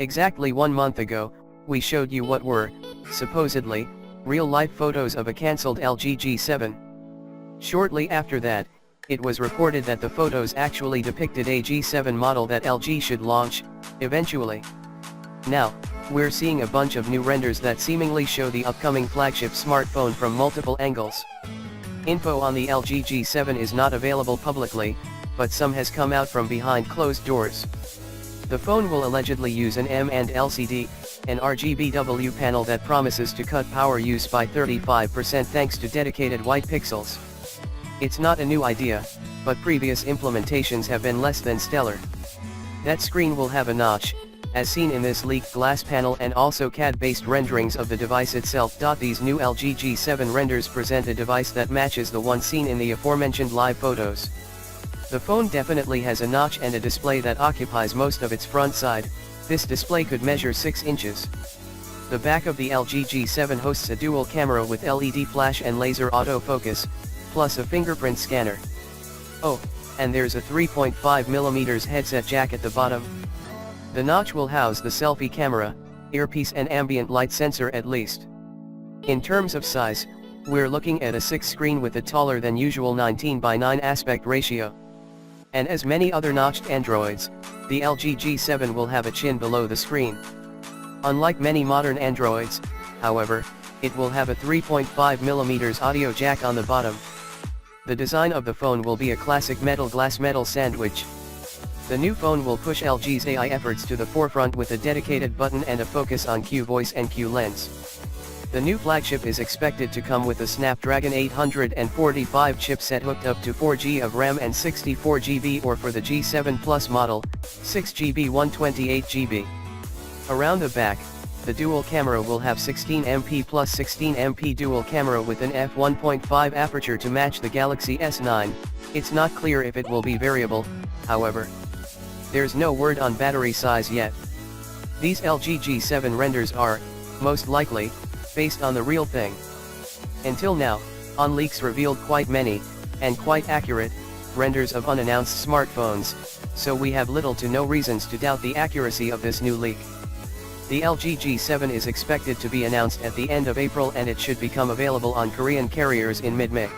Exactly 1 month ago, we showed you what were, supposedly, real-life photos of a cancelled LG G7. Shortly after that, it was reported that the photos actually depicted a G7 model that LG should launch, eventually. Now, we're seeing a bunch of new renders that seemingly show the upcoming flagship smartphone from multiple angles. Info on the LG G7 is not available publicly, but some has come out from behind closed doors. The phone will allegedly use an M&L LCD, an RGBW panel that promises to cut power use by 35% thanks to dedicated white pixels. It's not a new idea, but previous implementations have been less than stellar. That screen will have a notch, as seen in this leaked glass panel, and also CAD-based renderings of the device itself. These new LG G7 renders present a device that matches the one seen in the aforementioned live photos. The phone definitely has a notch and a display that occupies most of its front side. This display could measure 6 inches. The back of the LG G7 hosts a dual camera with LED flash and laser autofocus, plus a fingerprint scanner. Oh, and there's a 3.5mm headset jack at the bottom. The notch will house the selfie camera, earpiece and ambient light sensor at least. In terms of size, we're looking at a 6 screen with a taller than usual 19:9 aspect ratio. And as many other notched Androids, the LG G7 will have a chin below the screen. Unlike many modern Androids, however, it will have a 3.5mm audio jack on the bottom. The design of the phone will be a classic metal sandwich. The new phone will push LG's AI efforts to the forefront with a dedicated button and a focus on Q voice and Q lens. The new flagship is expected to come with a Snapdragon 845 chipset hooked up to 4GB of RAM and 64GB, or for the G7 Plus model, 6GB 128GB. Around the back, the dual camera will have 16MP plus 16MP dual camera with an f1.5 aperture to match the Galaxy S9. It's not clear if it will be variable, however. There's no word on battery size yet. These LG G7 renders are, most likely, based on the real thing. Until now, on leaks revealed quite many, and quite accurate, renders of unannounced smartphones, so we have little to no reasons to doubt the accuracy of this new leak. The LG G7 is expected to be announced at the end of April, and it should become available on Korean carriers in mid-May.